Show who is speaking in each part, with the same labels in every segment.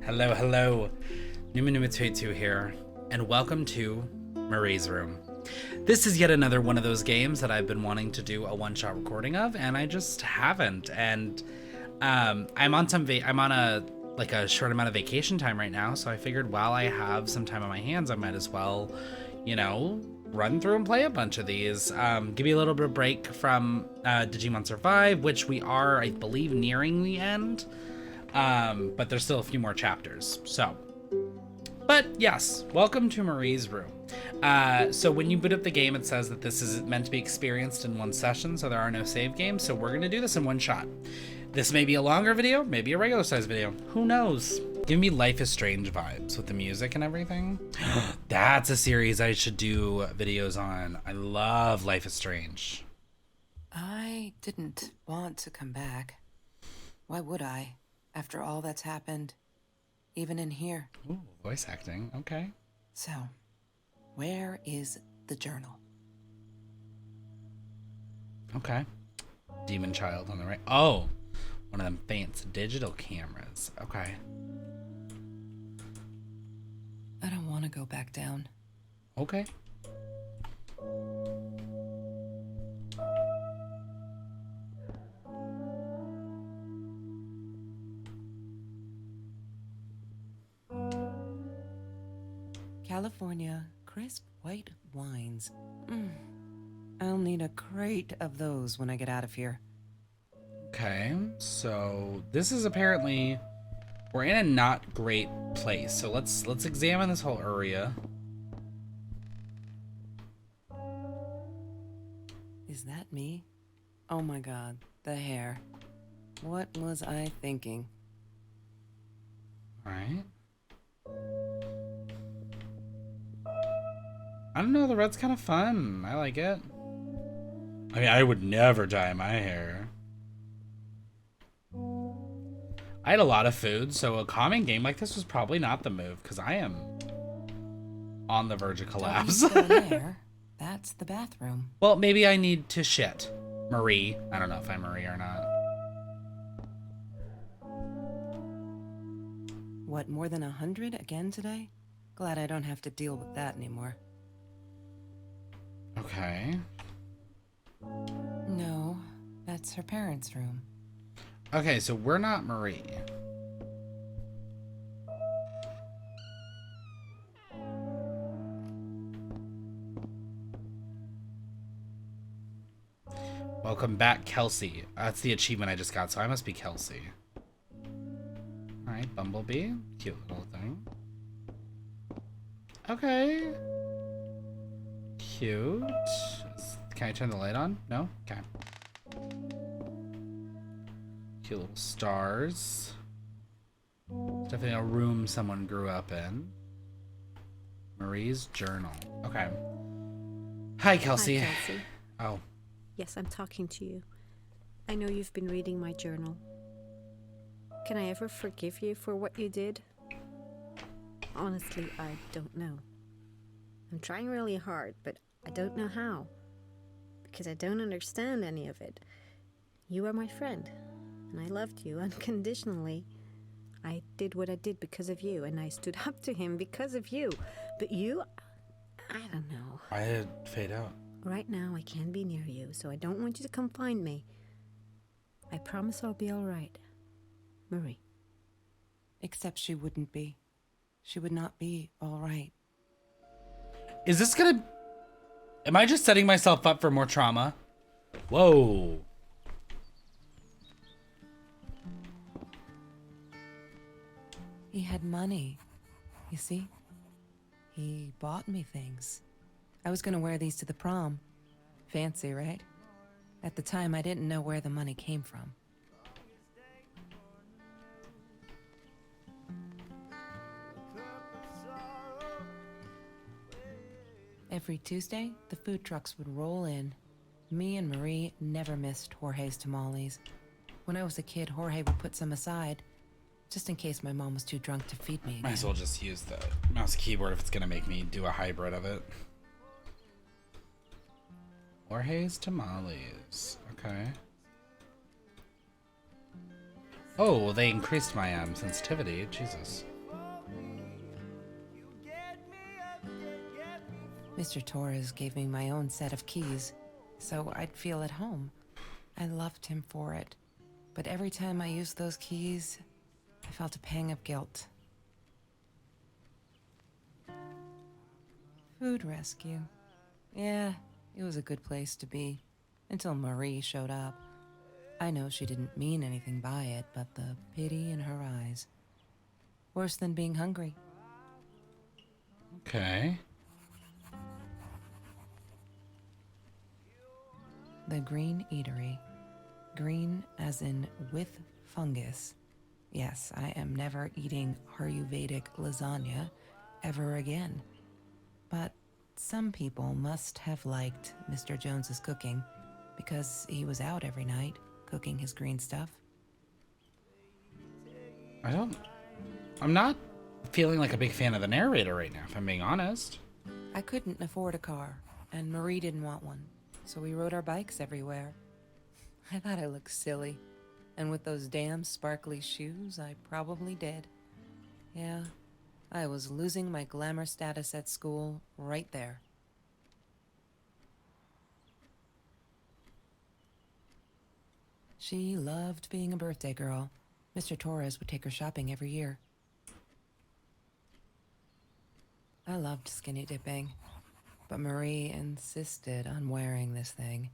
Speaker 1: Hello, hello. Numa282 here, and welcome to Marie's Room. This is yet another one of those games that I've been wanting to do a one-shot recording of, and I just haven't. And I'm on a short amount of vacation time right now, so I figured while I have some time on my hands, I might as well, run through and play a bunch of these. Give you a little bit of break from Digimon Survive, which we are, I believe, nearing the end. But there's still a few more chapters. But yes, welcome to Marie's Room. So when you boot up the game, it says that this is meant to be experienced in one session, so there are no save games. So we're gonna do this in one shot. This may be a longer video, maybe a regular size video. Who knows? Give me Life is Strange vibes with the music and everything. That's a series I should do videos on. I love Life is Strange.
Speaker 2: I didn't want to come back. Why would I? After all that's happened, even in here.
Speaker 1: Ooh, voice acting, okay.
Speaker 2: So, where is the journal?
Speaker 1: Okay. Demon Child on the right. Oh, one of them fancy digital cameras. Okay.
Speaker 2: I don't want to go back down.
Speaker 1: Okay.
Speaker 2: California crisp white wines. I'll need a crate of those when I get out of here.
Speaker 1: Okay, so this is apparently, we're in a not great place. So let's examine this whole area.
Speaker 2: Is that me? Oh my god, the hair. What was I thinking?
Speaker 1: All right. I don't know, the red's kind of fun. I like it. I mean, I would never dye my hair. I had a lot of food, so a calming game like this was probably not the move, because I am on the verge of collapse.
Speaker 2: There. That's the bathroom.
Speaker 1: Well, maybe I need to shit. Marie. I don't know if I'm Marie or not.
Speaker 2: What, more than 100 again today? Glad I don't have to deal with that anymore.
Speaker 1: Okay.
Speaker 2: No, that's her parents' room.
Speaker 1: Okay, so we're not Marie. Welcome back, Kelsey. That's the achievement I just got, so I must be Kelsey. Alright, Bumblebee. Cute little thing. Okay. Cute. Can I turn the light on? No? Okay. Cute little stars. Definitely a room someone grew up in. Marie's journal. Okay. Hi, Kelsey.
Speaker 3: Hi, Kelsey.
Speaker 1: Oh.
Speaker 3: Yes, I'm talking to you. I know you've been reading my journal. Can I ever forgive you for what you did? Honestly, I don't know. I'm trying really hard, but I don't know how. Because I don't understand any of it. You are my friend, and I loved you unconditionally. I did what I did because of you, and I stood up to him because of you. But you, I don't know.
Speaker 1: I had fade out.
Speaker 3: Right now, I can't be near you, so I don't want you to come find me. I promise I'll be all right. Marie.
Speaker 2: Except she wouldn't be. She would not be all right.
Speaker 1: Is this gonna... Am I just setting myself up for more trauma? Whoa.
Speaker 2: He had money, you see? He bought me things. I was gonna wear these to the prom. Fancy, right? At the time, I didn't know where the money came from. Every Tuesday, the food trucks would roll in. Me and Marie never missed Jorge's tamales. When I was a kid, Jorge would put some aside, just in case my mom was too drunk to feed me again.
Speaker 1: Might as well just use the mouse keyboard if it's gonna make me do a hybrid of it. Jorge's tamales. Okay. Oh, they increased my sensitivity. Jesus.
Speaker 2: Mr. Torres gave me my own set of keys, so I'd feel at home. I loved him for it, but every time I used those keys, I felt a pang of guilt. Food rescue. Yeah, it was a good place to be, until Marie showed up. I know she didn't mean anything by it, but the pity in her eyes. Worse than being hungry.
Speaker 1: Okay.
Speaker 2: The Green Eatery. Green as in with fungus. Yes, I am never eating Ayurvedic lasagna ever again. But some people must have liked Mr. Jones's cooking because he was out every night cooking his green stuff.
Speaker 1: I'm not feeling like a big fan of the narrator right now, if I'm being honest.
Speaker 2: I couldn't afford a car, and Marie didn't want one, so we rode our bikes everywhere. I thought I looked silly, and with those damn sparkly shoes, I probably did. Yeah, I was losing my glamour status at school right there. She loved being a birthday girl. Mr. Torres would take her shopping every year. I loved skinny dipping, but Marie insisted on wearing this thing.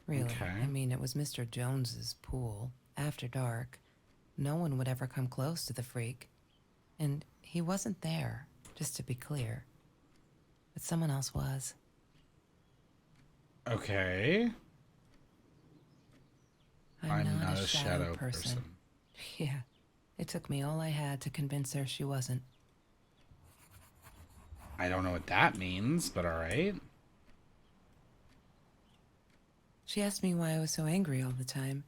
Speaker 2: Really,
Speaker 1: Okay.
Speaker 2: I mean, it was Mr. Jones's pool, after dark. No one would ever come close to the freak. And he wasn't there, just to be clear. But someone else was.
Speaker 1: Okay.
Speaker 2: I'm not a shadow person. Yeah, it took me all I had to convince her she wasn't.
Speaker 1: I don't know what that means, but all right.
Speaker 2: She asked me why I was so angry all the time,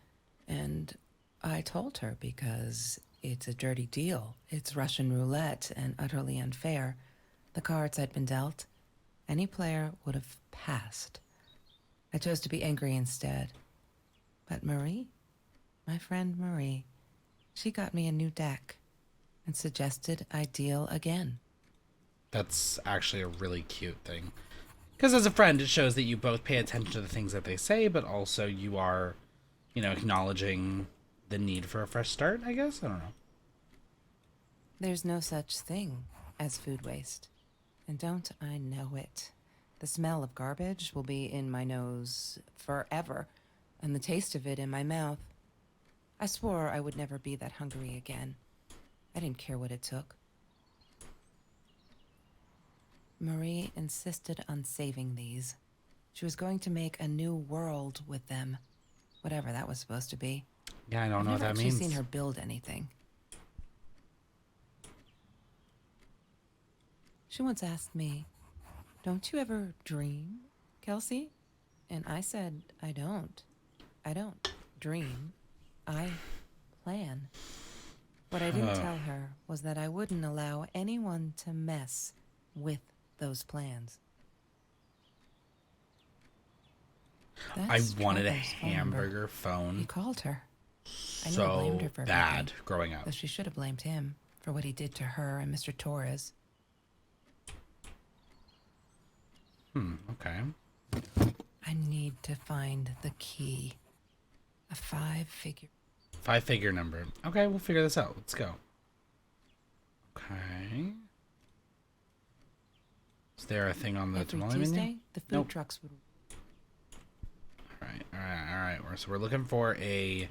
Speaker 2: and I told her because it's a dirty deal. It's Russian roulette and utterly unfair. The cards I'd been dealt, any player would have passed. I chose to be angry instead. But Marie, my friend Marie, she got me a new deck and suggested I deal again.
Speaker 1: That's actually a really cute thing. Because as a friend, it shows that you both pay attention to the things that they say, but also you are, acknowledging the need for a fresh start, I guess? I don't know.
Speaker 2: There's no such thing as food waste. And don't I know it? The smell of garbage will be in my nose forever, and the taste of it in my mouth. I swore I would never be that hungry again. I didn't care what it took. Marie insisted on saving these. She was going to make a new world with them, whatever that was supposed to be.
Speaker 1: Yeah, I don't know what that
Speaker 2: I've
Speaker 1: means.
Speaker 2: never actually seen her build anything. She once asked me, "Don't you ever dream, Kelsey?" And I said, I don't. I don't dream. I plan. What I didn't tell her was that I wouldn't allow anyone to mess with those plans.
Speaker 1: I
Speaker 2: That's
Speaker 1: wanted a
Speaker 2: Trevor's phone number.
Speaker 1: hamburger
Speaker 2: He
Speaker 1: phone
Speaker 2: called her. I never blamed her
Speaker 1: so
Speaker 2: for
Speaker 1: bad
Speaker 2: everything,
Speaker 1: growing up.
Speaker 2: though she should have blamed him for what he did to her and Mr. Torres.
Speaker 1: Okay.
Speaker 2: I need to find the key. A 5-figure.
Speaker 1: 5-figure number. Okay, we'll figure this out. Let's go. Okay. Is there a thing on the
Speaker 2: Every
Speaker 1: tamale
Speaker 2: Tuesday,
Speaker 1: menu?
Speaker 2: the food
Speaker 1: Nope.
Speaker 2: trucks would.
Speaker 1: All right. So we're looking for a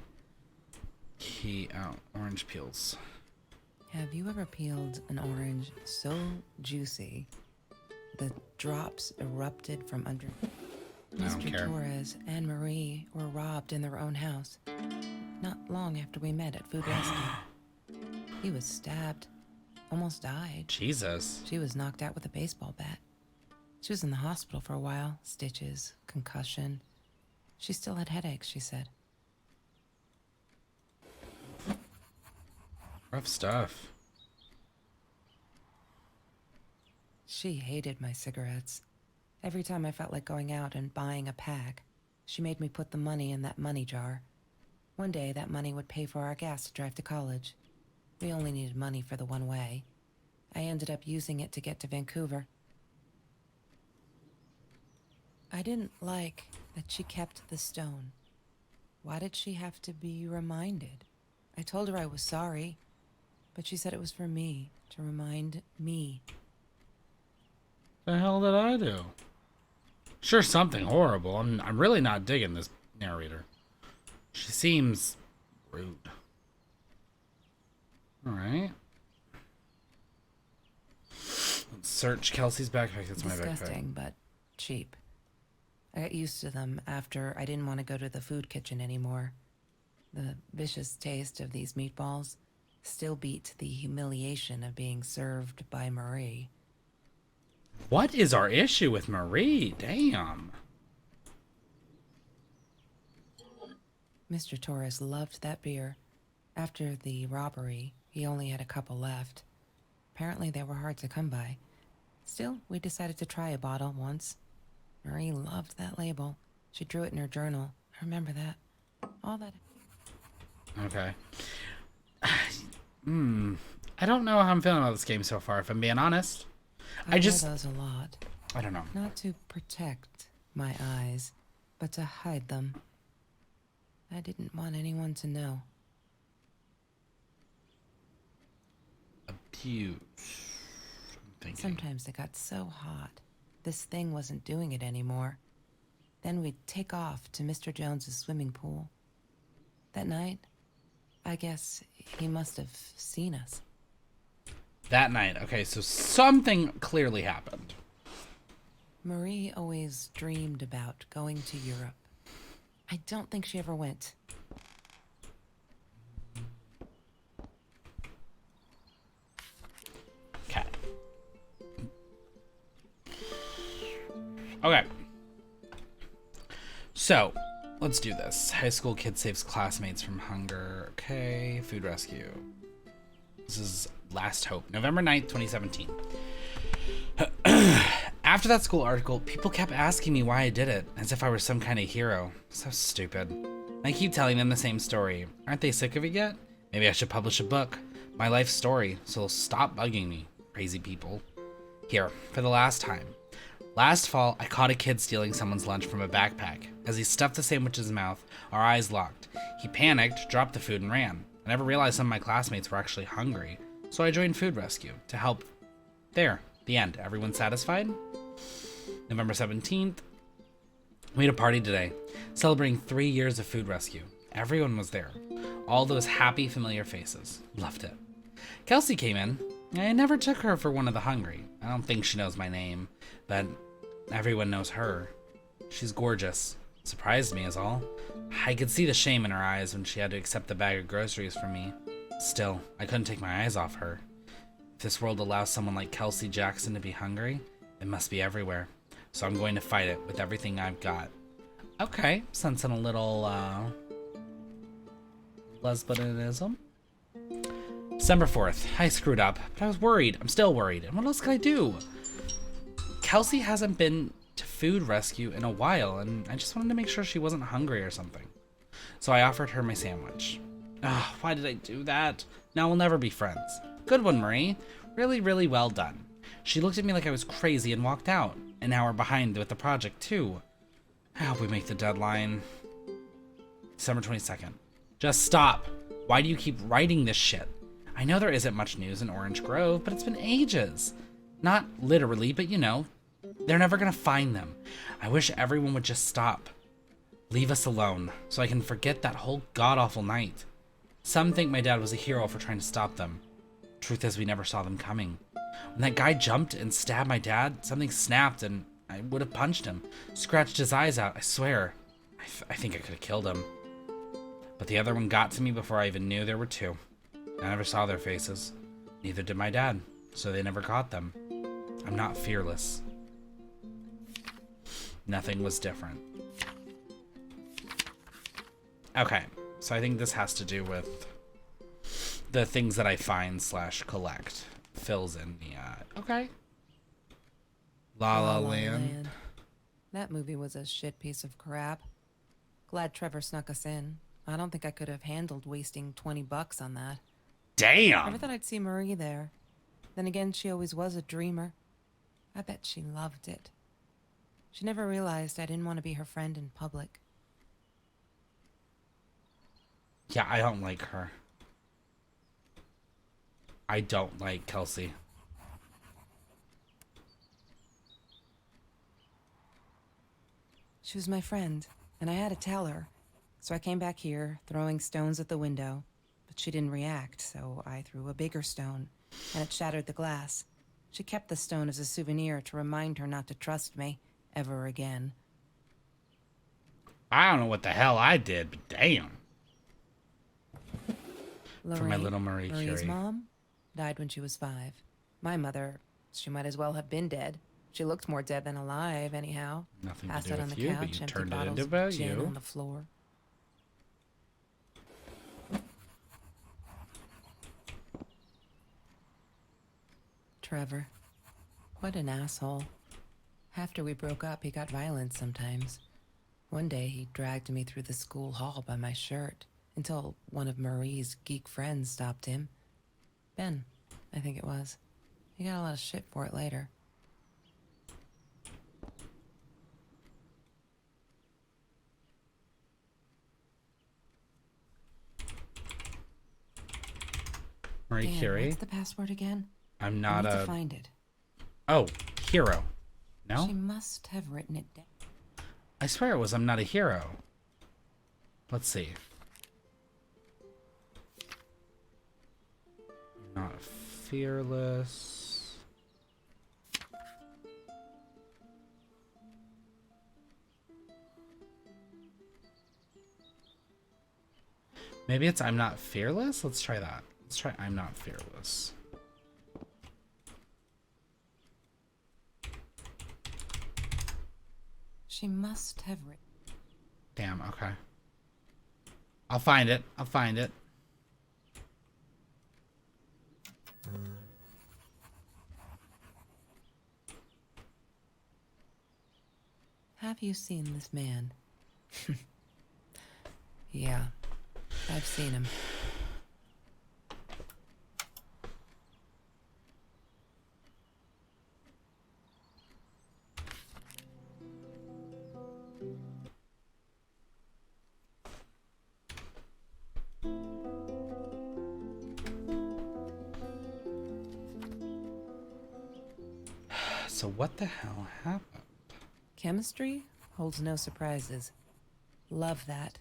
Speaker 1: key. Oh, orange peels.
Speaker 2: Have you ever peeled an orange so juicy the drops erupted from under?
Speaker 1: I don't
Speaker 2: Mr.
Speaker 1: care.
Speaker 2: Torres and Marie were robbed in their own house. Not long after we met at Food Rescue. He was stabbed. Almost died.
Speaker 1: Jesus.
Speaker 2: She was knocked out with a baseball bat. She was in the hospital for a while. Stitches, concussion. She still had headaches, she said.
Speaker 1: Rough stuff.
Speaker 2: She hated my cigarettes. Every time I felt like going out and buying a pack, she made me put the money in that money jar. One day, that money would pay for our gas to drive to college. We only needed money for the one way. I ended up using it to get to Vancouver. I didn't like that she kept the stone. Why did she have to be reminded? I told her I was sorry, but she said it was for me, to remind me.
Speaker 1: The hell did I do? Sure, something horrible. I'm really not digging this narrator. She seems rude. Alright. Let's search Kelsey's backpack. That's my backpack.
Speaker 2: Disgusting, but cheap. I got used to them after I didn't want to go to the food kitchen anymore. The vicious taste of these meatballs still beat the humiliation of being served by Marie.
Speaker 1: What is our issue with Marie? Damn.
Speaker 2: Mr. Torres loved that beer. After the robbery, he only had a couple left. Apparently they were hard to come by. Still, we decided to try a bottle once. Marie loved that label. She drew it in her journal. I remember that. All that.
Speaker 1: Okay. I don't know how I'm feeling about this game so far, if I'm being honest.
Speaker 2: I just wear those a lot.
Speaker 1: I don't know.
Speaker 2: Not to protect my eyes, but to hide them. I didn't want anyone to know.
Speaker 1: Abuse.
Speaker 2: Sometimes it got so hot. This thing wasn't doing it anymore. Then we'd take off to Mr. Jones's swimming pool. That night, I guess he must have seen us.
Speaker 1: That night. Okay, so something clearly happened.
Speaker 2: Marie always dreamed about going to Europe. I don't think she ever went.
Speaker 1: Okay. Okay. So, let's do this. High school kid saves classmates from hunger. Okay, food rescue. This is Last Hope, November 9th, 2017. After that school article, people kept asking me why I did it, as if I were some kind of hero. So stupid. I keep telling them the same story. Aren't they sick of it yet? Maybe I should publish a book. My life story, so they'll stop bugging me. Crazy people. Here, for the last time. Last fall, I caught a kid stealing someone's lunch from a backpack. As he stuffed the sandwich in his mouth, our eyes locked. He panicked, dropped the food, and ran. I never realized some of my classmates were actually hungry, so I joined Food Rescue to help. There, the end. Everyone satisfied? November 17th. We had a party today, celebrating 3 years of Food Rescue. Everyone was there. All those happy, familiar faces. Loved it. Kelsey came in. I never took her for one of the hungry. I don't think she knows my name, but everyone knows her. She's gorgeous. Surprised me is all. I could see the shame in her eyes when she had to accept the bag of groceries from me. Still, I couldn't take my eyes off her. If this world allows someone like Kelsey Jackson to be hungry, it must be everywhere. So I'm going to fight it with everything I've got. Okay, sensing a little, lesbianism. December 4th. I screwed up, but I was worried. I'm still worried. And what else could I do? Kelsey hasn't been to Food Rescue in a while, and I just wanted to make sure she wasn't hungry or something. So I offered her my sandwich. Ugh, why did I do that? Now we'll never be friends. Good one, Marie. Really, really well done. She looked at me like I was crazy and walked out. An hour behind with the project, too. I hope we make the deadline. December 22nd. Just stop. Why do you keep writing this shit? I know there isn't much news in Orange Grove, but it's been ages. Not literally, but you know. They're never gonna find them. I wish everyone would just stop. Leave us alone, so I can forget that whole god-awful night. Some think my dad was a hero for trying to stop them. Truth is, we never saw them coming. When that guy jumped and stabbed my dad, something snapped and I would have punched him. Scratched his eyes out, I swear. I think I could have killed him. But the other one got to me before I even knew there were two. I never saw their faces. Neither did my dad, so they never caught them. I'm not fearless. Nothing was different. Okay, so I think this has to do with the things that I find / collect. Fills in the, okay. La La Land.
Speaker 2: That movie was a shit piece of crap. Glad Trevor snuck us in. I don't think I could have handled wasting $20 on that.
Speaker 1: Damn!
Speaker 2: Never thought I'd see Marie there. Then again, she always was a dreamer. I bet she loved it. She never realized I didn't want to be her friend in public.
Speaker 1: Yeah, I don't like her. I don't like Kelsey.
Speaker 2: She was my friend, and I had to tell her. So I came back here, throwing stones at the window. But she didn't react, so I threw a bigger stone, and it shattered the glass. She kept the stone as a souvenir to remind her not to trust me ever again.
Speaker 1: I don't know what the hell I did, but damn.
Speaker 2: Lorraine,
Speaker 1: For my little Marie
Speaker 2: Marie's
Speaker 1: Curie.
Speaker 2: mom, died when she was 5. My mother, she might as well have been dead. She looked more dead than alive, anyhow.
Speaker 1: Nothing
Speaker 2: Passed
Speaker 1: to do
Speaker 2: out on
Speaker 1: with
Speaker 2: the
Speaker 1: you,
Speaker 2: couch,
Speaker 1: but you
Speaker 2: empty
Speaker 1: turned it
Speaker 2: bottles
Speaker 1: into
Speaker 2: of
Speaker 1: about
Speaker 2: gin
Speaker 1: you.
Speaker 2: on the floor. Trevor, what an asshole. After we broke up, he got violent sometimes. One day, he dragged me through the school hall by my shirt until one of Marie's geek friends stopped him. Ben, I think it was. He got a lot of shit for it later.
Speaker 1: Marie
Speaker 2: Dan,
Speaker 1: Curie.
Speaker 2: what's the password again?
Speaker 1: I'm
Speaker 2: I
Speaker 1: not
Speaker 2: need to
Speaker 1: a...
Speaker 2: find it.
Speaker 1: Oh, hero. No?
Speaker 2: She must have written it down.
Speaker 1: I swear it was I'm not a hero. Let's see. Not fearless. Maybe it's I'm not fearless? Let's try that. Let's try I'm not fearless.
Speaker 2: She must have written.
Speaker 1: Damn, okay. I'll find it. I'll find it.
Speaker 2: Have you seen this man? Yeah, I've seen him.
Speaker 1: So what the hell happened?
Speaker 2: Chemistry holds no surprises. Love that.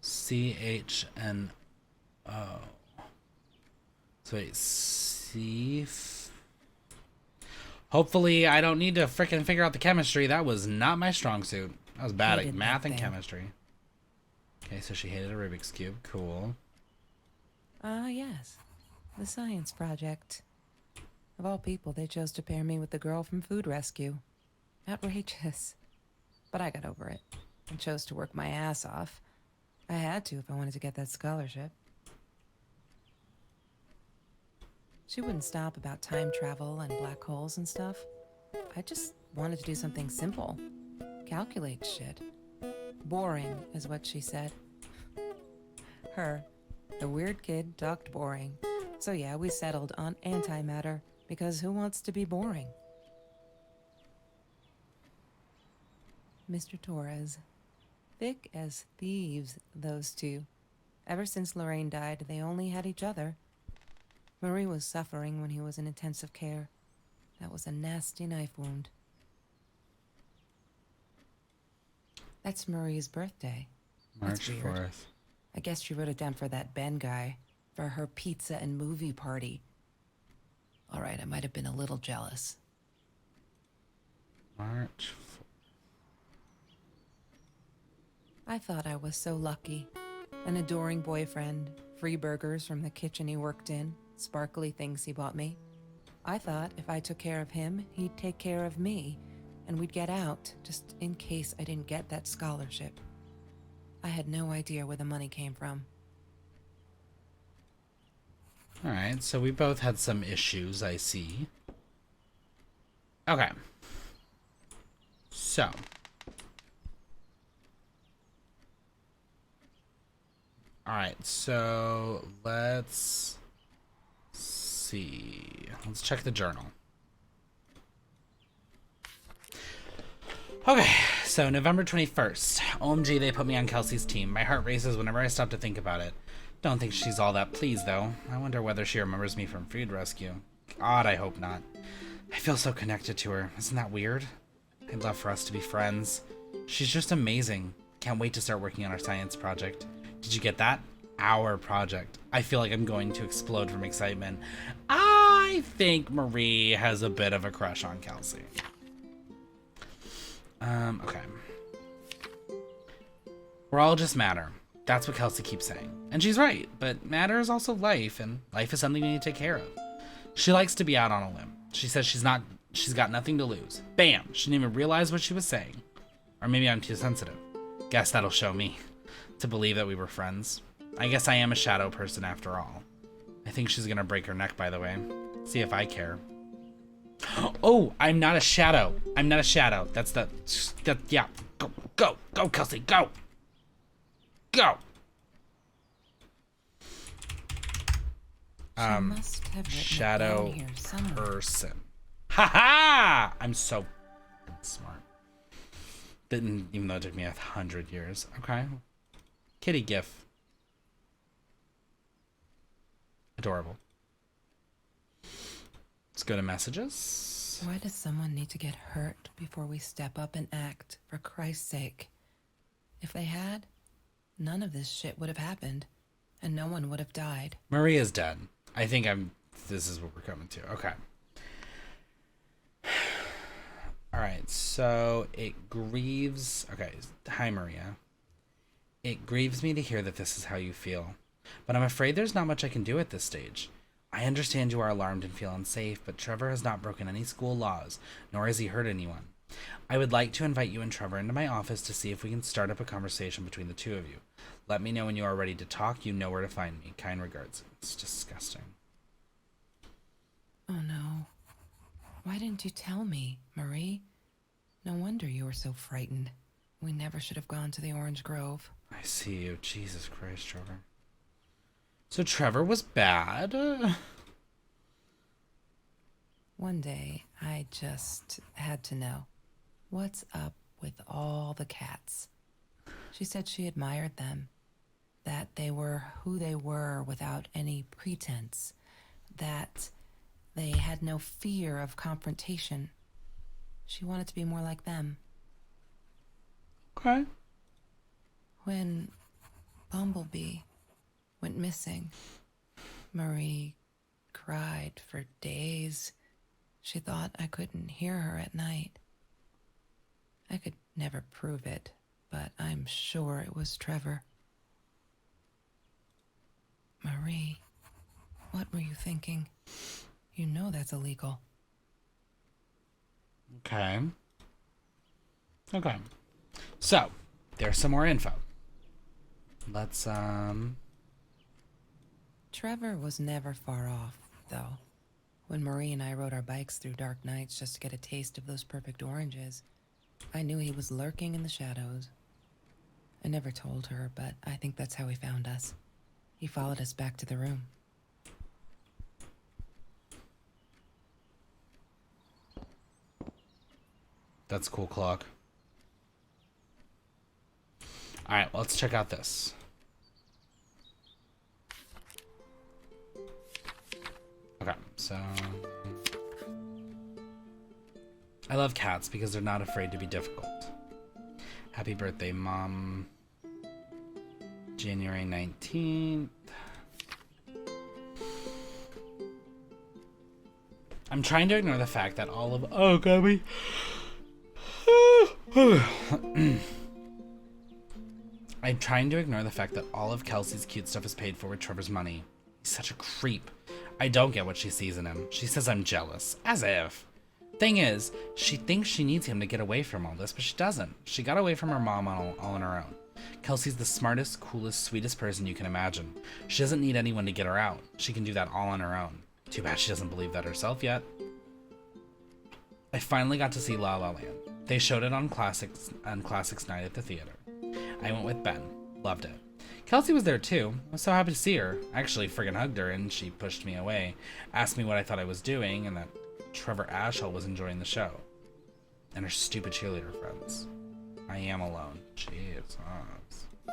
Speaker 1: CHNO. So wait, hopefully I don't need to frickin' figure out the chemistry. That was not my strong suit. I was bad at
Speaker 2: Hated
Speaker 1: math
Speaker 2: that
Speaker 1: and
Speaker 2: thing.
Speaker 1: chemistry. Okay, so she hated a Rubik's Cube. Cool.
Speaker 2: Ah, yes. The science project. Of all people, they chose to pair me with the girl from Food Rescue. Outrageous. But I got over it and chose to work my ass off. I had to if I wanted to get that scholarship. She wouldn't stop about time travel and black holes and stuff. I just wanted to do something simple. Calculate shit. Boring is what she said. Her, the weird kid, talked boring. So yeah, we settled on antimatter, because who wants to be boring? Mr. Torres. Thick as thieves, those two. Ever since Lorraine died, they only had each other. Marie was suffering when he was in intensive care. That was a nasty knife wound. That's Marie's birthday. That's
Speaker 1: March
Speaker 2: weird.
Speaker 1: 4th.
Speaker 2: I guess she wrote it down for that Ben guy, for her pizza and movie party. All right, I might have been a little jealous.
Speaker 1: March 4th.
Speaker 2: I thought I was so lucky. An adoring boyfriend, free burgers from the kitchen he worked in, sparkly things he bought me. I thought if I took care of him, he'd take care of me, and we'd get out, just in case I didn't get that scholarship. I had no idea where the money came from.
Speaker 1: Alright, so we both had some issues, I see. Okay. So. Alright, so let's see. Let's check the journal. Okay, so November 21st. OMG, they put me on Kelsey's team. My heart races whenever I stop to think about it. Don't think she's all that pleased, though. I wonder whether she remembers me from Food Rescue. God, I hope not. I feel so connected to her. Isn't that weird? I'd love for us to be friends. She's just amazing. Can't wait to start working on our science project. Did you get that? Our project. I feel like I'm going to explode from excitement. I think Marie has a bit of a crush on Kelsey. Okay. We're all just matter. That's what Kelsey keeps saying. And she's right, but matter is also life, and life is something we need to take care of. She likes to be out on a limb. She says she's got nothing to lose. Bam! She didn't even realize what she was saying. Or maybe I'm too sensitive. Guess that'll show me. To believe that we were friends. I guess I am a shadow person after all. I think she's gonna break her neck, by the way. See if I care. Oh, I'm not a shadow. I'm not a shadow. Yeah. Go, Kelsey, go. Go.
Speaker 2: She must have written
Speaker 1: Shadow
Speaker 2: it down here somewhere.
Speaker 1: person. Ha! I'm so smart. Didn't, even though it took me 100 years. Okay. Kitty gif. Adorable. Let's go to messages.
Speaker 2: Why does someone need to get hurt before we step up and act, for Christ's sake? If they had, none of this shit would have happened, and no one would have died.
Speaker 1: Maria's dead. I think this is what we're coming to. Okay. Alright, so it grieves... Okay, hi Maria. It grieves me to hear that this is how you feel, but I'm afraid there's not much I can do at this stage. I understand you are alarmed and feel unsafe, but Trevor has not broken any school laws, nor has he hurt anyone. I would like to invite you and Trevor into my office to see if we can start up a conversation between the two of you. Let me know when you are ready to talk. You know where to find me. Kind regards. It's disgusting.
Speaker 2: Oh no. Why didn't you tell me, Marie? No wonder you were so frightened. We never should have gone to the Orange Grove.
Speaker 1: I see you. Jesus Christ, Trevor. So Trevor was bad?
Speaker 2: One day, I just had to know. What's up with all the cats? She said she admired them. That they were who they were without any pretense. That they had no fear of confrontation. She wanted to be more like them.
Speaker 1: Okay.
Speaker 2: When Bumblebee went missing, Marie cried for days. She thought I couldn't hear her at night. I could never prove it, but I'm sure it was Trevor. Marie, what were you thinking? You know that's illegal.
Speaker 1: Okay. Okay. So, there's some more info. Let's,
Speaker 2: Trevor was never far off, though. When Marie and I rode our bikes through dark nights just to get a taste of those perfect oranges, I knew he was lurking in the shadows. I never told her, but I think that's how he found us. He followed us back to the room.
Speaker 1: That's a cool clock. Alright, well, let's check out this. Okay, so... I love cats because they're not afraid to be difficult. Happy birthday, Mom. January 19th. I'm trying to ignore the fact that all of... Oh, Gabby. I'm trying to ignore the fact that all of Kelsey's cute stuff is paid for with Trevor's money. He's such a creep. I don't get what she sees in him. She says I'm jealous. As if. Thing is, she thinks she needs him to get away from all this, but she doesn't. She got away from her mom all on her own. Kelsey's the smartest, coolest, sweetest person you can imagine. She doesn't need anyone to get her out. She can do that all on her own. Too bad she doesn't believe that herself yet. I finally got to see La La Land. They showed it on Classics night at the theater. I went with Ben. Loved it. Kelsey was there too. I was so happy to see her. I actually friggin' hugged her and she pushed me away, asked me what I thought I was doing, and that Trevor Ashall was enjoying the show. and her stupid cheerleader friends. I am alone. Jesus. I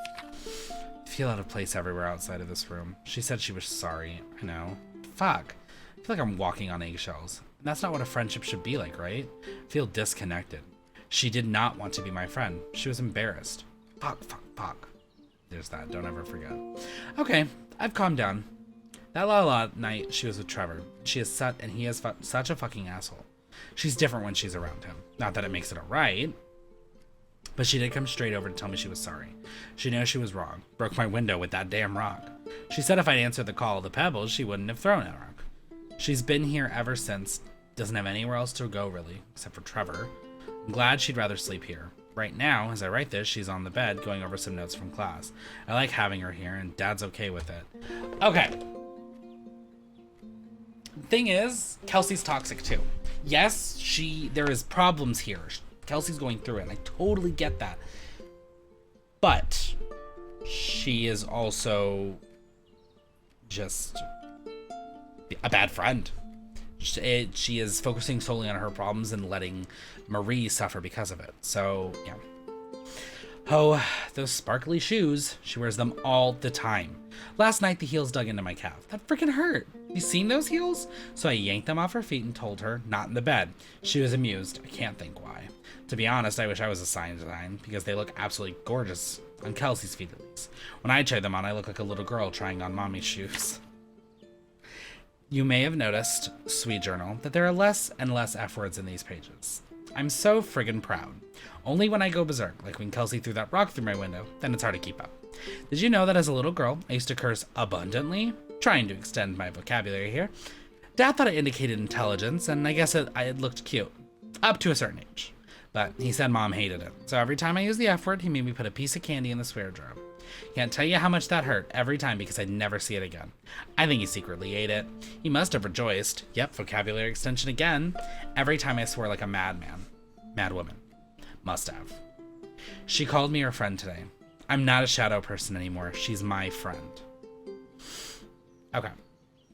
Speaker 1: feel out of place everywhere outside of this room. She said she was sorry. I know. Fuck. I feel like I'm walking on eggshells. And that's not what a friendship should be like, right? I feel disconnected. She did not want to be my friend. She was embarrassed. Fuck. There's that. Don't ever forget. Okay, I've calmed down. That la night, she was with Trevor. She is and he is such a fucking asshole. She's different when she's around him. Not that it makes it alright. But she did come straight over to tell me she was sorry. She knew she was wrong. Broke my window with that damn rock. She said if I'd answered the call of the pebbles, she wouldn't have thrown a rock. She's been here ever since. Doesn't have anywhere else to go, really, except for Trevor. I'm glad she'd rather sleep here. Right now, as I write this, she's on the bed going over some notes from class. I like having her here, and Dad's okay with it. Okay. Thing is, Kelsey's toxic too. Yes, there is problems here. Kelsey's going through it, and I totally get that. But she is also just a bad friend. She is focusing solely on her problems and letting Marie suffer because of it. So, yeah. Oh, those sparkly shoes. She wears them all the time. Last night, the heels dug into my calf. That freaking hurt. You seen those heels? So I yanked them off her feet and told her, not in the bed. She was amused. I can't think why. To be honest, I wish I was a sign design, because they look absolutely gorgeous. On Kelsey's feet, at least. When I try them on, I look like a little girl trying on mommy's shoes. You may have noticed, sweet journal, that there are less and less F words in these pages. I'm so friggin' proud. Only when I go berserk, like when Kelsey threw that rock through my window, then it's hard to keep up. Did you know that as a little girl, I used to curse abundantly? Trying to extend my vocabulary here. Dad thought it indicated intelligence, and I guess it looked cute. Up to a certain age. But he said Mom hated it. So every time I used the F word, he made me put a piece of candy in the swear jar. Can't tell you how much that hurt every time because I'd never see it again. I think he secretly ate it. He must have rejoiced. Yep, vocabulary extension again. Every time I swore like a madman. Madwoman. Must have. She called me her friend today. I'm not a shadow person anymore. She's my friend. Okay.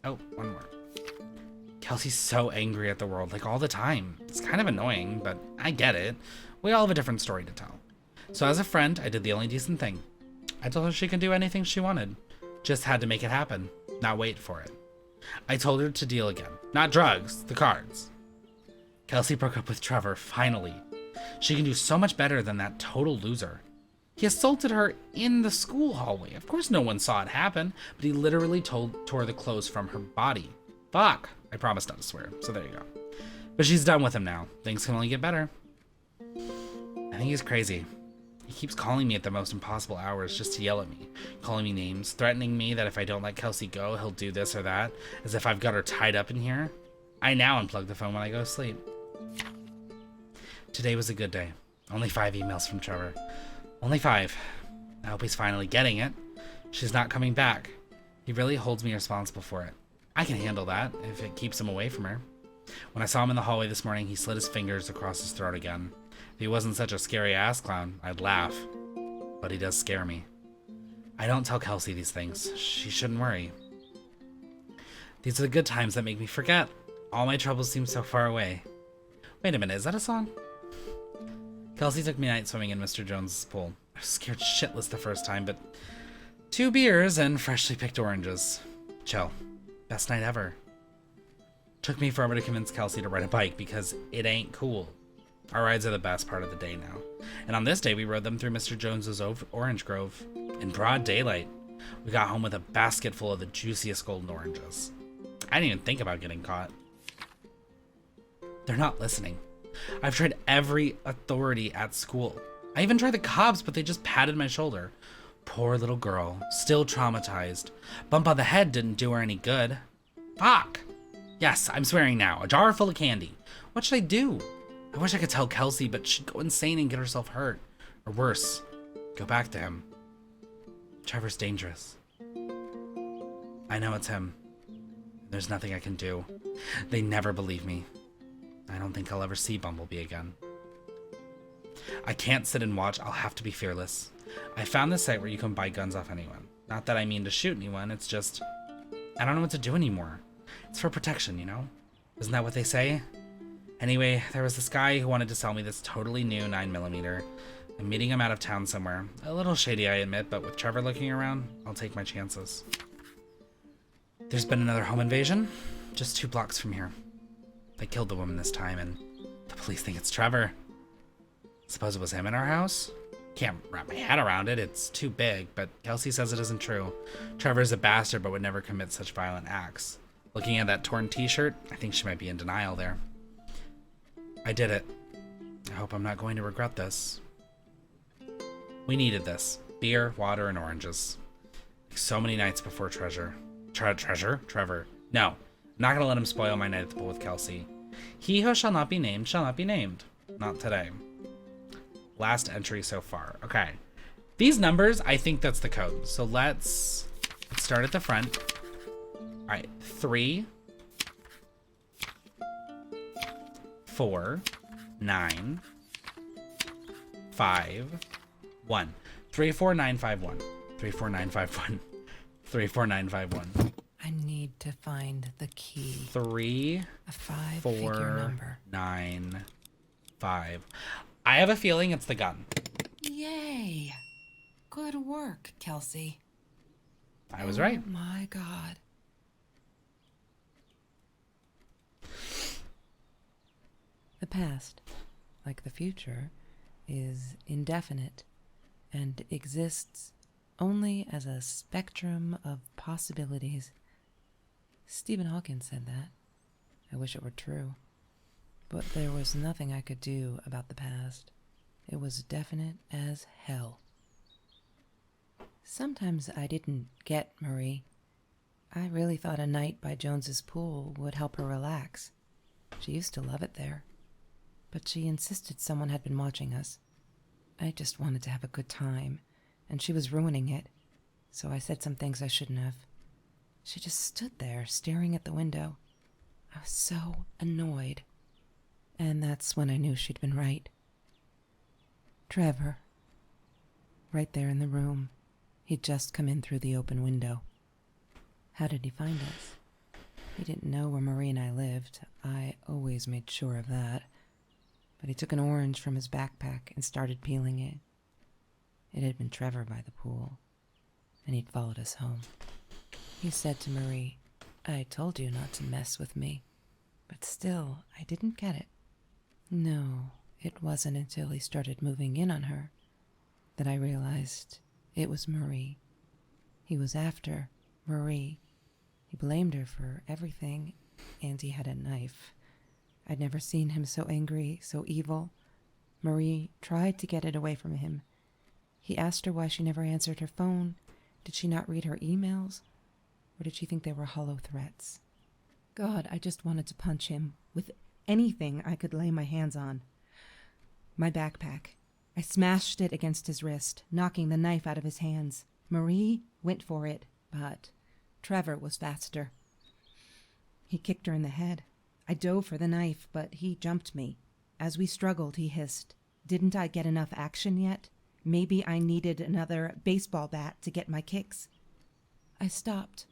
Speaker 1: Oh, one more. Kelsey's so angry at the world, like all the time. It's kind of annoying, but I get it. We all have a different story to tell. So as a friend, I did the only decent thing. I told her she could do anything she wanted. Just had to make it happen, not wait for it. I told her to deal again. Not drugs, the cards. Kelsey broke up with Trevor, finally. She can do so much better than that total loser. He assaulted her in the school hallway. Of course no one saw it happen, but he literally tore the clothes from her body. Fuck. I promised not to swear, so there you go. But she's done with him now. Things can only get better. I think he's crazy. He keeps calling me at the most impossible hours just to yell at me, calling me names, threatening me that if I don't let Kelsey go, he'll do this or that, as if I've got her tied up in here. I now unplug the phone when I go to sleep. Today was a good day. Only 5 emails from Trevor. Only 5. I hope he's finally getting it. She's not coming back. He really holds me responsible for it. I can handle that if it keeps him away from her. When I saw him in the hallway this morning, he slid his fingers across his throat again. If he wasn't such a scary ass clown, I'd laugh. But he does scare me. I don't tell Kelsey these things. She shouldn't worry. These are the good times that make me forget. All my troubles seem so far away. Wait a minute, is that a song? Kelsey took me night swimming in Mr. Jones's pool. I was scared shitless the first time, but 2 beers and freshly picked oranges. Chill. Best night ever. Took me forever to convince Kelsey to ride a bike because it ain't cool. Our rides are the best part of the day now. And on this day, we rode them through Mr. Jones's orange grove in broad daylight. We got home with a basket full of the juiciest golden oranges. I didn't even think about getting caught. They're not listening. I've tried every authority at school. I even tried the cops, but they just patted my shoulder. Poor little girl, still traumatized. Bump on the head didn't do her any good. Fuck! Yes, I'm swearing now. A jar full of candy. What should I do? I wish I could tell Kelsey, but she'd go insane and get herself hurt. Or worse, go back to him. Trevor's dangerous. I know it's him. There's nothing I can do. They never believe me. I don't think I'll ever see Bumblebee again. I can't sit and watch. I'll have to be fearless. I found this site where you can buy guns off anyone. Not that I mean to shoot anyone, it's just... I don't know what to do anymore. It's for protection, you know? Isn't that what they say? Anyway, there was this guy who wanted to sell me this totally new 9mm. I'm meeting him out of town somewhere. A little shady, I admit, but with Trevor looking around, I'll take my chances. There's been another home invasion, just 2 blocks from here. They killed the woman this time, and the police think it's Trevor. Suppose it was him in our house? Can't wrap my head around it, it's too big, but Kelsey says it isn't true. Trevor's a bastard, but would never commit such violent acts. Looking at that torn t-shirt, I think she might be in denial there. I did it. I hope I'm not going to regret this. We needed this. Beer, water, and oranges. Like so many nights before Trevor. No, I'm not going to let him spoil my night at the pool with Kelsey. He who shall not be named shall not be named. Not today. Last entry so far. Okay. These numbers, I think that's the code. So let's start at the front. All right. 3, 4, 9, 5, 1. 34951. 34951. 34951.
Speaker 2: I need to find the key.
Speaker 1: 3,
Speaker 2: A 5-figure number.
Speaker 1: 9, 5. I have a feeling it's the gun.
Speaker 2: Yay! Good work, Kelsey.
Speaker 1: I was right.
Speaker 2: Oh my God. The past, like the future, is indefinite and exists only as a spectrum of possibilities. Stephen Hawking said that. I wish it were true. But there was nothing I could do about the past. It was definite as hell. Sometimes I didn't get Marie. I really thought a night by Jones's pool would help her relax. She used to love it there. But she insisted someone had been watching us. I just wanted to have a good time, and she was ruining it, so I said some things I shouldn't have. She just stood there, staring at the window. I was so annoyed. And that's when I knew she'd been right. Trevor. Right there in the room. He'd just come in through the open window. How did he find us? He didn't know where Marie and I lived. I always made sure of that. But he took an orange from his backpack and started peeling it. It had been Trevor by the pool, and he'd followed us home. He said to Marie, "I told you not to mess with me." But still, I didn't get it. No, it wasn't until he started moving in on her that I realized it was Marie. He was after Marie. He blamed her for everything, and he had a knife. I'd never seen him so angry, so evil. Marie tried to get it away from him. He asked her why she never answered her phone. Did she not read her emails? Or did she think they were hollow threats? God, I just wanted to punch him with anything I could lay my hands on. My backpack. I smashed it against his wrist, knocking the knife out of his hands. Marie went for it, but Trevor was faster. He kicked her in the head. I dove for the knife, but he jumped me. As we struggled, he hissed, "Didn't I get enough action yet? Maybe I needed another baseball bat to get my kicks." I stopped,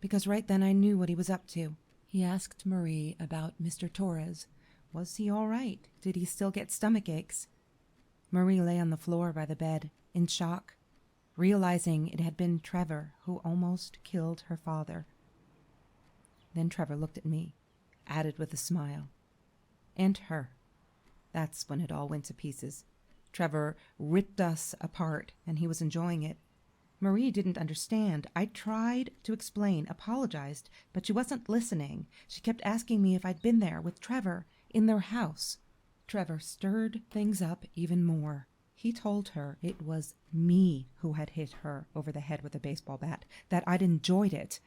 Speaker 2: because right then I knew what he was up to. He asked Marie about Mr. Torres. Was he all right? Did he still get stomach aches? Marie lay on the floor by the bed, in shock, realizing it had been Trevor who almost killed her father. Then Trevor looked at me, added with a smile. And her. That's when it all went to pieces. Trevor ripped us apart, and he was enjoying it. Marie didn't understand. I tried to explain, apologized, but she wasn't listening. She kept asking me if I'd been there with Trevor in their house. Trevor stirred things up even more. He told her it was me who had hit her over the head with a baseball bat, that I'd enjoyed it.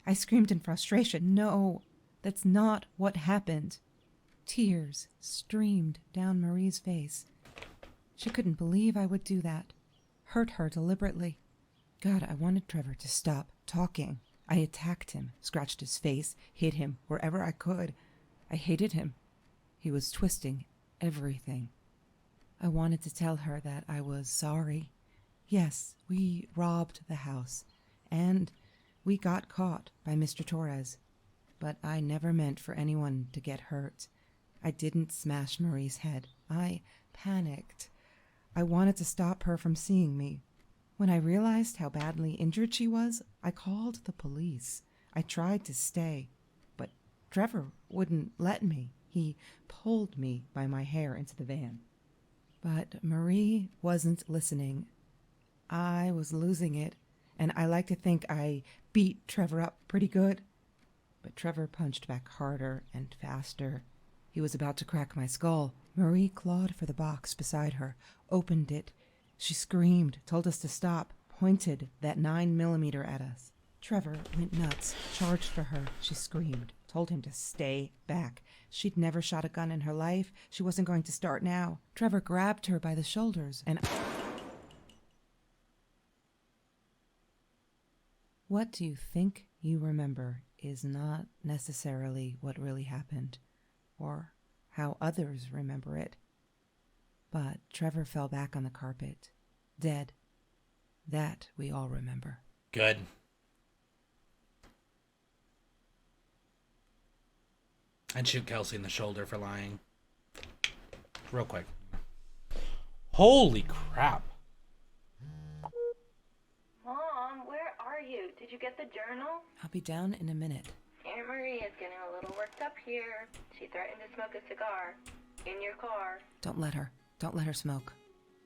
Speaker 2: I screamed in frustration. No, that's not what happened. Tears streamed down Marie's face. She couldn't believe I would do that. Hurt her deliberately. God, I wanted Trevor to stop talking. I attacked him, scratched his face, hit him wherever I could. I hated him. He was twisting everything. I wanted to tell her that I was sorry. Yes, we robbed the house, and we got caught by Mr. Torres. But I never meant for anyone to get hurt. I didn't smash Marie's head. I panicked. I wanted to stop her from seeing me. When I realized how badly injured she was, I called the police. I tried to stay, but Trevor wouldn't let me. He pulled me by my hair into the van. But Marie wasn't listening. I was losing it, and I like to think I beat Trevor up pretty good. But Trevor punched back harder and faster. He was about to crack my skull. Marie clawed for the box beside her, opened it. She screamed, told us to stop, pointed that 9mm at us. Trevor went nuts, charged for her. She screamed, told him to stay back. She'd never shot a gun in her life. She wasn't going to start now. Trevor grabbed her by the shoulders and... What you think you remember is not necessarily what really happened, or how others remember it. But Trevor fell back on the carpet, dead. That we all remember.
Speaker 1: Good. I'd shoot Kelsey in the shoulder for lying. Real quick. Holy crap.
Speaker 4: Mom, where are you? Did you get the journal?
Speaker 2: I'll be down in a minute.
Speaker 4: Aunt Marie is getting a little worked up here. She threatened to smoke a cigar. In your car.
Speaker 2: Don't let her. Don't let her smoke.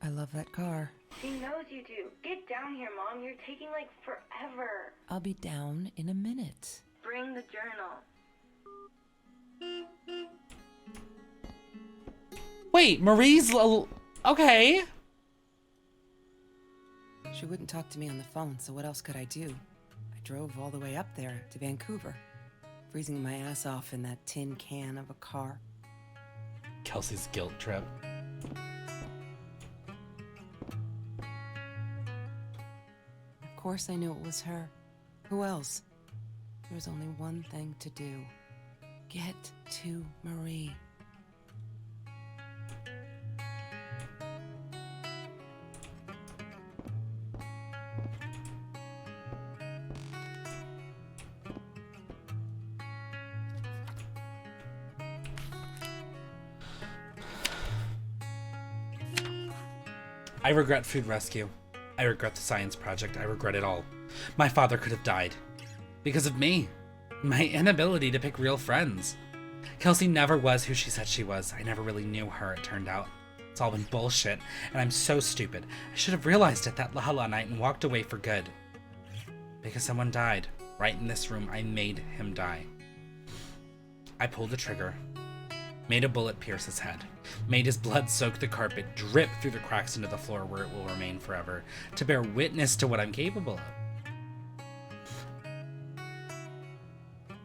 Speaker 2: I love that car.
Speaker 4: She knows you do. Get down here, Mom. You're taking, like, forever.
Speaker 2: I'll be down in a minute.
Speaker 4: Bring the journal.
Speaker 1: Wait, Marie's... Okay.
Speaker 2: She wouldn't talk to me on the phone, so what else could I do? I drove all the way up there to Vancouver, freezing my ass off in that tin can of a car.
Speaker 1: Kelsey's guilt trip.
Speaker 2: Of course I knew it was her. Who else? There was only one thing to do. Get to Marie.
Speaker 1: I regret food rescue. I regret the science project. I regret it all. My father could have died. Because of me. My inability to pick real friends. Kelsey never was who she said she was. I never really knew her, it turned out. It's all been bullshit, and I'm so stupid. I should have realized it that Lala night and walked away for good. Because someone died. Right in this room, I made him die. I pulled the trigger. Made a bullet pierce his head. Made his blood soak the carpet, drip through the cracks into the floor where it will remain forever, to bear witness to what I'm capable of.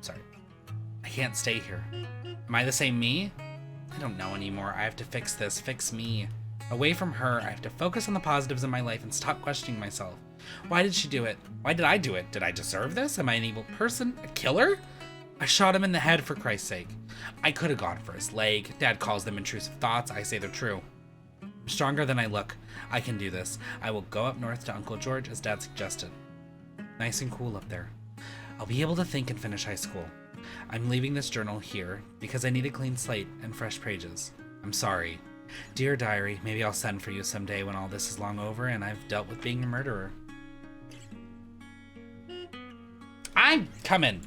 Speaker 1: Sorry. I can't stay here. Am I the same me? I don't know anymore. I have to fix this. Fix me. Away from her, I have to focus on the positives in my life and stop questioning myself. Why did she do it? Why did I do it? Did I deserve this? Am I an evil person? A killer? I shot him in the head for Christ's sake. I could have gone for his leg. Dad calls them intrusive thoughts. I say they're true. I'm stronger than I look. I can do this. I will go up north to Uncle George as Dad suggested. Nice and cool up there. I'll be able to think and finish high school. I'm leaving this journal here because I need a clean slate and fresh pages. I'm sorry. Dear diary, maybe I'll send for you someday when all this is long over and I've dealt with being a murderer. I'm coming.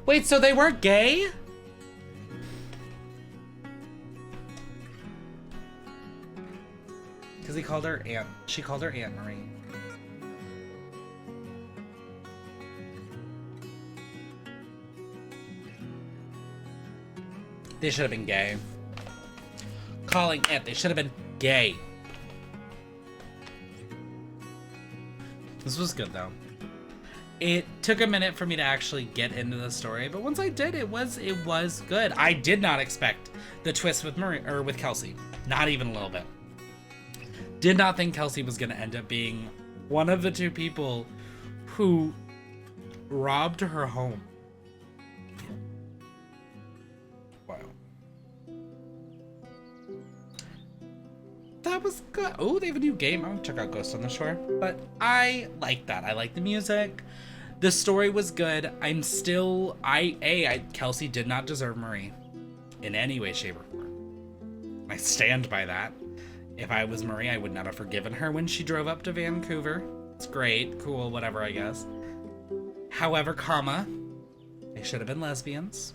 Speaker 1: Wait, so they weren't gay? Because he called her Aunt. She called her Aunt Marie. They should have been gay. Calling Aunt, they should have been gay. This was good though. It took a minute for me to actually get into the story, but once I did, it was good. I did not expect the twist with with Kelsey. Not even a little bit. Did not think Kelsey was gonna end up being one of the two people who robbed her home. Wow. that was good. Oh, they have a new game. I'll check out Ghost on the Shore. But I like that. I like the music. The story was good. I'm still, Kelsey did not deserve Marie in any way, shape, or form. I stand by that. If I was Marie, I would not have forgiven her when she drove up to Vancouver. It's great, cool, whatever, I guess. However, they should have been lesbians.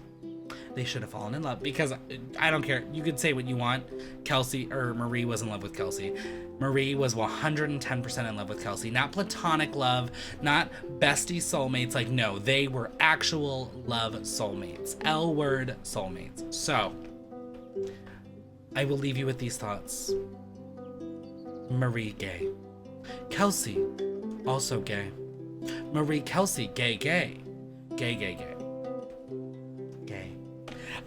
Speaker 1: They should have fallen in love, because I don't care. You could say what you want. Marie was in love with Kelsey. Marie was 110% in love with Kelsey. Not platonic love, not bestie soulmates. Like, no, they were actual love soulmates. L-word soulmates. So, I will leave you with these thoughts. Marie, gay. Kelsey, also gay. Marie, Kelsey, gay, gay. Gay, gay, gay. Gay.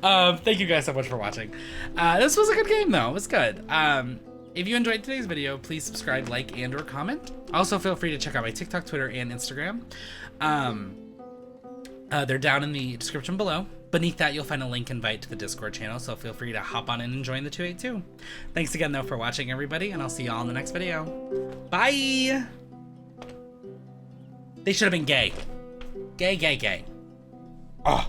Speaker 1: Thank you guys so much for watching. This was a good game, though. It was good. If you enjoyed today's video, please subscribe, like, and or comment. Also, feel free to check out my TikTok, Twitter, and Instagram. They're down in the description below. Beneath that, you'll find a link invite to the Discord channel, so feel free to hop on in and join the 282. Thanks again, though, for watching, everybody, and I'll see y'all in the next video. Bye! They should have been gay. Gay, gay, gay. Oh.